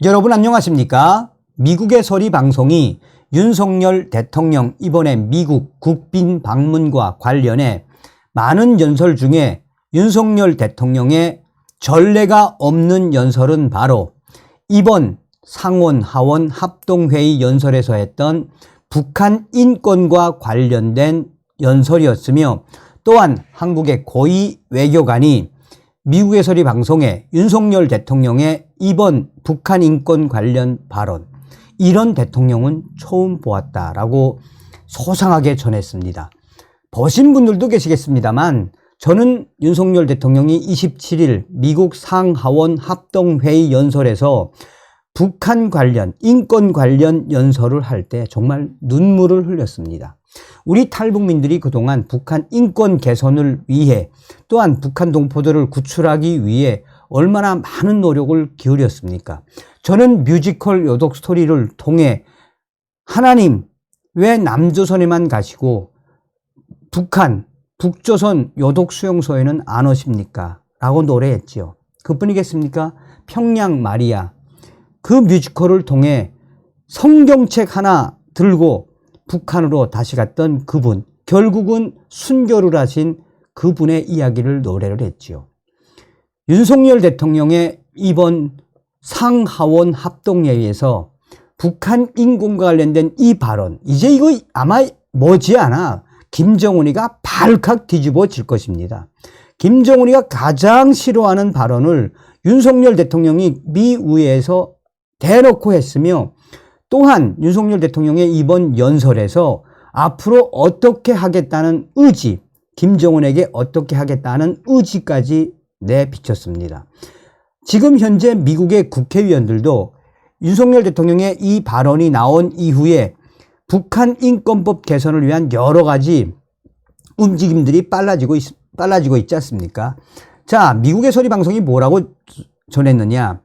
여러분 안녕하십니까? 미국의 소리 방송이 윤석열 대통령 이번에 미국 국빈 방문과 관련해 많은 연설 중에 윤석열 대통령의 전례가 없는 연설은 바로 이번 상원 하원 합동회의 연설에서 했던 북한 인권과 관련된 연설이었으며, 또한 한국의 고위 외교관이 미국의 소리 방송에 윤석열 대통령의 이번 북한 인권 관련 발언, 이런 대통령은 처음 보았다라고 소상하게 전했습니다. 보신 분들도 계시겠습니다만 저는 윤석열 대통령이 27일 미국 상하원 합동회의 연설에서 북한 관련, 인권 관련 연설을 할 때 정말 눈물을 흘렸습니다. 우리 탈북민들이 그동안 북한 인권 개선을 위해, 또한 북한 동포들을 구출하기 위해 얼마나 많은 노력을 기울였습니까? 저는 뮤지컬 요독 스토리를 통해 하나님, 왜 남조선에만 가시고 북한, 북조선 요독 수용소에는 안 오십니까? 라고 노래했지요. 그뿐이겠습니까? 평양 마리아, 그 뮤지컬을 통해 성경책 하나 들고 북한으로 다시 갔던 그분, 결국은 순교를 하신 그분의 이야기를 노래를 했지요. 윤석열 대통령의 이번 상하원 합동회의에서 북한 인권과 관련된 이 발언, 이제 이거 아마 머지않아 김정은이가 발칵 뒤집어질 것입니다. 김정은이가 가장 싫어하는 발언을 윤석열 대통령이 미의회에서 대놓고 했으며, 또한 윤석열 대통령의 이번 연설에서 앞으로 어떻게 하겠다는 의지, 김정은에게 어떻게 하겠다는 의지까지 내비쳤습니다. 지금 현재 미국의 국회의원들도 윤석열 대통령의 이 발언이 나온 이후에 북한 인권법 개선을 위한 여러 가지 움직임들이 빨라지고 있지 않습니까? 자, 미국의 소리 방송이 뭐라고 전했느냐?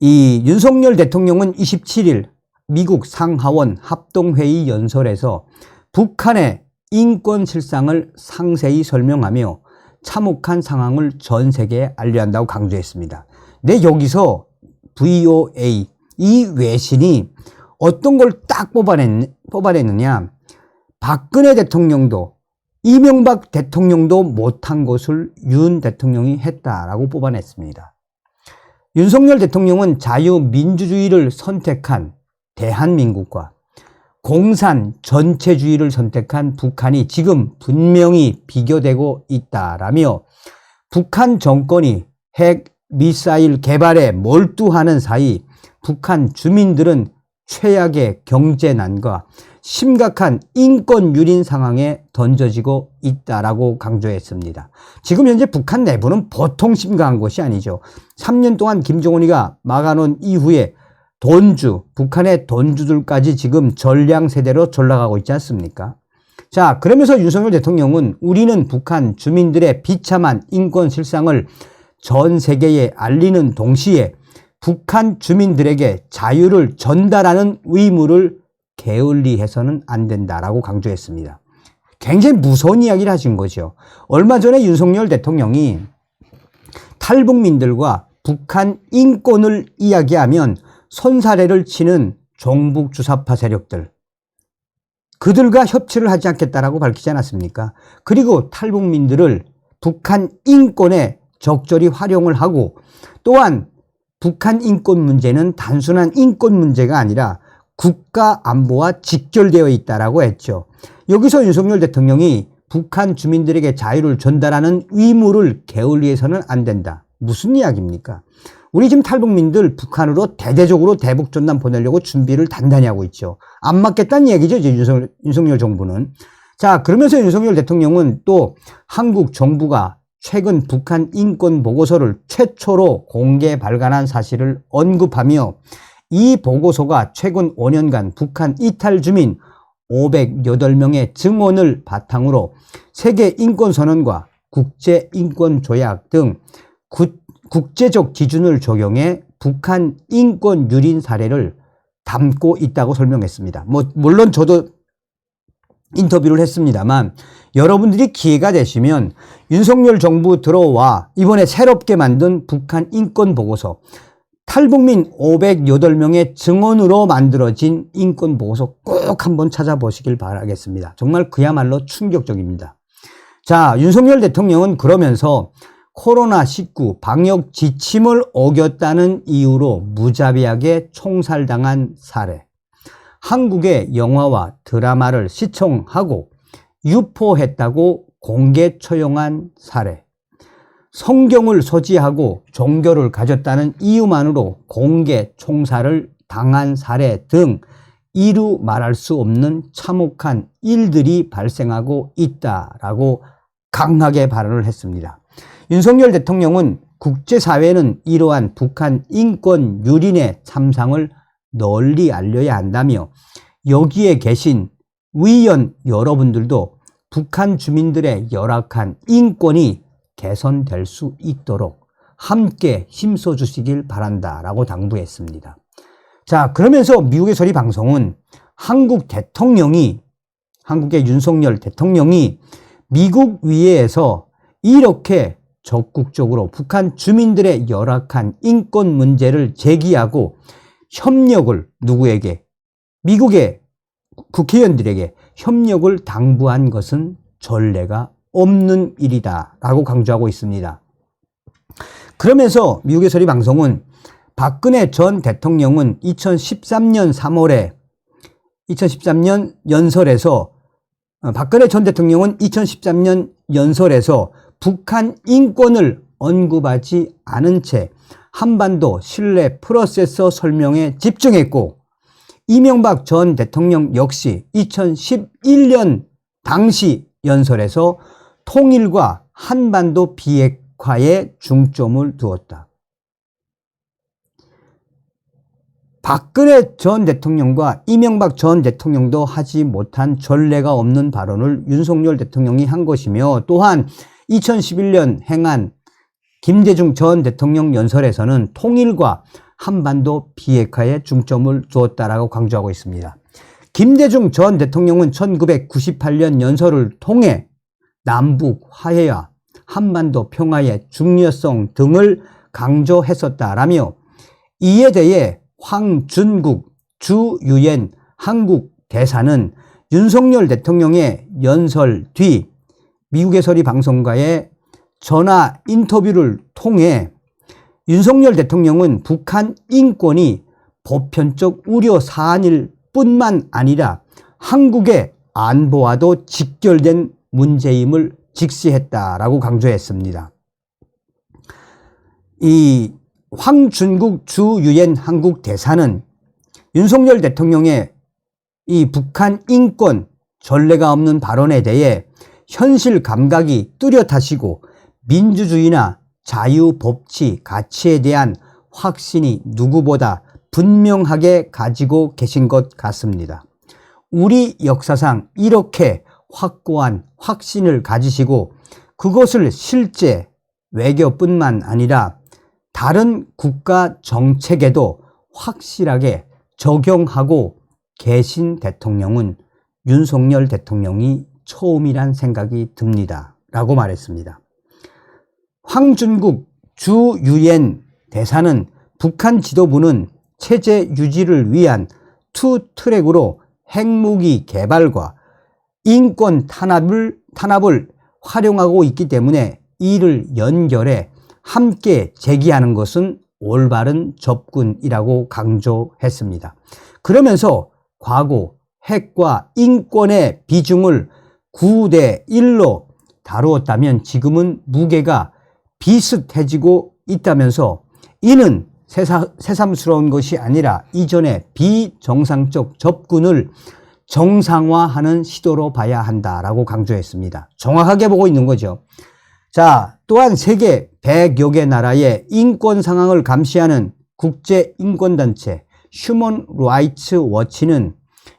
이 윤석열 대통령은 27일 미국 상하원 합동회의 연설에서 북한의 인권 실상을 상세히 설명하며 참혹한 상황을 전 세계에 알려야 한다고 강조했습니다. 근데 여기서 VOA, 이 외신이 어떤 걸 딱 뽑아냈느냐? 박근혜 대통령도 이명박 대통령도 못한 것을 윤 대통령이 했다라고 뽑아냈습니다. 윤석열 대통령은 자유민주주의를 선택한 대한민국과 공산 전체주의를 선택한 북한이 지금 분명히 비교되고 있다라며, 북한 정권이 핵 미사일 개발에 몰두하는 사이 북한 주민들은 최악의 경제난과 심각한 인권 유린 상황에 던져지고 있다라고 강조했습니다. 지금 현재 북한 내부는 보통 심각한 것이 아니죠. 3년 동안 김정은이가 막아놓은 이후에 북한의 돈주들까지 지금 전량 세대로 전락하고 있지 않습니까? 자, 그러면서 윤석열 대통령은 우리는 북한 주민들의 비참한 인권 실상을 전 세계에 알리는 동시에 북한 주민들에게 자유를 전달하는 의무를 게을리해서는 안 된다라고 강조했습니다. 굉장히 무서운 이야기를 하신 거죠. 얼마 전에 윤석열 대통령이 탈북민들과 북한 인권을 이야기하면 손사래를 치는 종북 주사파 세력들, 그들과 협치를 하지 않겠다라고 밝히지 않았습니까? 그리고 탈북민들을 북한 인권에 적절히 활용을 하고, 또한 북한 인권 문제는 단순한 인권 문제가 아니라 국가 안보와 직결되어 있다라고 했죠. 여기서 윤석열 대통령이 북한 주민들에게 자유를 전달하는 의무를 게을리해서는 안 된다. 무슨 이야기입니까? 우리 지금 탈북민들 북한으로 대대적으로 대북전단 보내려고 준비를 단단히 하고 있죠. 안 맞겠다는 얘기죠, 이제 윤석열 정부는. 자, 그러면서 윤석열 대통령은 또 한국 정부가 최근 북한 인권 보고서를 최초로 공개 발간한 사실을 언급하며, 이 보고서가 최근 5년간 북한 이탈 주민 508명의 증언을 바탕으로 세계 인권선언과 국제인권조약 등 국제적 기준을 적용해 북한 인권 유린 사례를 담고 있다고 설명했습니다. 물론 저도 인터뷰를 했습니다만, 여러분들이 기회가 되시면 윤석열 정부 들어와 이번에 새롭게 만든 북한 인권 보고서 탈북민 508명의 증언으로 만들어진 인권보고서 꼭 한번 찾아보시길 바라겠습니다. 정말 그야말로 충격적입니다. 자, 윤석열 대통령은 그러면서 코로나19 방역 지침을 어겼다는 이유로 무자비하게 총살당한 사례, 한국의 영화와 드라마를 시청하고 유포했다고 공개 처형한 사례, 성경을 소지하고 종교를 가졌다는 이유만으로 공개 총살을 당한 사례 등 이루 말할 수 없는 참혹한 일들이 발생하고 있다라고 강하게 발언을 했습니다. 윤석열 대통령은 국제사회는 이러한 북한 인권 유린의 참상을 널리 알려야 한다며 여기에 계신 위원 여러분들도 북한 주민들의 열악한 인권이 개선될 수 있도록 함께 힘써 주시길 바란다라고 당부했습니다. 자, 그러면서 미국의 소리 방송은 한국의 윤석열 대통령이 미국 위에서 이렇게 적극적으로 북한 주민들의 열악한 인권 문제를 제기하고 협력을 누구에게? 미국의 국회의원들에게 협력을 당부한 것은 전례가 없는 일이다 라고 강조하고 있습니다. 그러면서 미국의 소리 방송은 박근혜 전 대통령은 2013년 3월에 2013년 연설에서 박근혜 전 대통령은 2013년 연설에서 북한 인권을 언급하지 않은 채 한반도 신뢰 프로세서 설명에 집중했고, 이명박 전 대통령 역시 2011년 당시 연설에서 통일과 한반도 비핵화에 중점을 두었다. 박근혜 전 대통령과 이명박 전 대통령도 하지 못한 전례가 없는 발언을 윤석열 대통령이 한 것이며, 또한 2011년 행한 김대중 전 대통령 연설에서는 통일과 한반도 비핵화에 중점을 두었다라고 강조하고 있습니다. 김대중 전 대통령은 1998년 연설을 통해 남북 화해와 한반도 평화의 중요성 등을 강조했었다라며, 이에 대해 황준국 주유엔 한국 대사는 윤석열 대통령의 연설 뒤 미국의 소리 방송과의 전화 인터뷰를 통해 윤석열 대통령은 북한 인권이 보편적 우려 사안일 뿐만 아니라 한국의 안보와도 직결된 문제임을 직시했다라고 강조했습니다. 이 황준국 주유엔 한국 대사는 윤석열 대통령의 이 북한 인권 전례가 없는 발언에 대해 현실 감각이 뚜렷하시고 민주주의나 자유, 법치, 가치에 대한 확신이 누구보다 분명하게 가지고 계신 것 같습니다. 우리 역사상 이렇게 확고한 확신을 가지시고 그것을 실제 외교뿐만 아니라 다른 국가 정책에도 확실하게 적용하고 계신 대통령은 윤석열 대통령이 처음이란 생각이 듭니다 라고 말했습니다. 황준국 주유엔 대사는 북한 지도부는 체제 유지를 위한 투 트랙으로 핵무기 개발과 인권 탄압을 활용하고 있기 때문에 이를 연결해 함께 제기하는 것은 올바른 접근이라고 강조했습니다. 그러면서 과거 핵과 인권의 비중을 9대 1로 다루었다면 지금은 무게가 비슷해지고 있다면서 이는 새삼스러운 것이 아니라 이전의 비정상적 접근을 정상화하는 시도로 봐야 한다라고 강조했습니다. 정확하게 보고 있는 거죠. 자, 또한 세계 100여 개 나라의 인권 상황을 감시하는 국제인권단체 휴먼 라이츠 워치는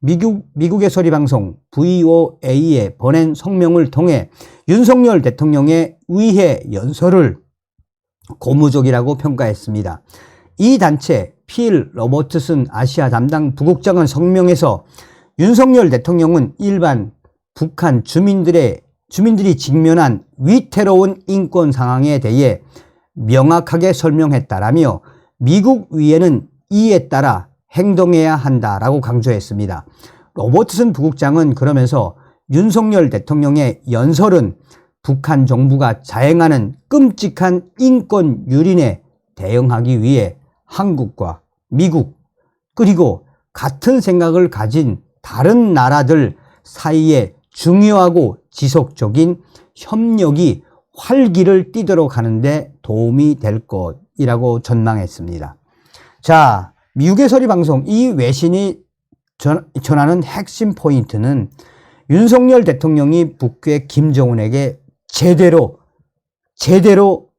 미국의 소리방송 VOA에 보낸 성명을 통해 윤석열 대통령의 위해 연설을 고무적이라고 평가했습니다. 이 단체 필 로버트슨 아시아 담당 부국장은 성명에서 윤석열 대통령은 일반 북한 주민들이 직면한 위태로운 인권 상황에 대해 명확하게 설명했다라며 미국 위에는 이에 따라 행동해야 한다라고 강조했습니다. 로버트슨 부국장은 그러면서 윤석열 대통령의 연설은 북한 정부가 자행하는 끔찍한 인권 유린에 대응하기 위해 한국과 미국 그리고 같은 생각을 가진 다른 나라들 사이에 중요하고 지속적인 협력이 활기를 띠도록 하는데 도움이 될 것이라고 전망했습니다. 자, 미국의 서리방송 이 외신이 전하는 핵심 포인트는 윤석열 대통령이 북괴 김정은에게 제대로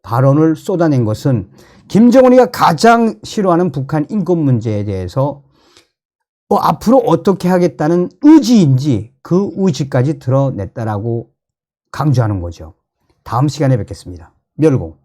발언을 쏟아낸 것은 김정은이가 가장 싫어하는 북한 인권 문제에 대해서 앞으로 어떻게 하겠다는 의지인지 그 의지까지 드러냈다라고 강조하는 거죠. 다음 시간에 뵙겠습니다. 멸공.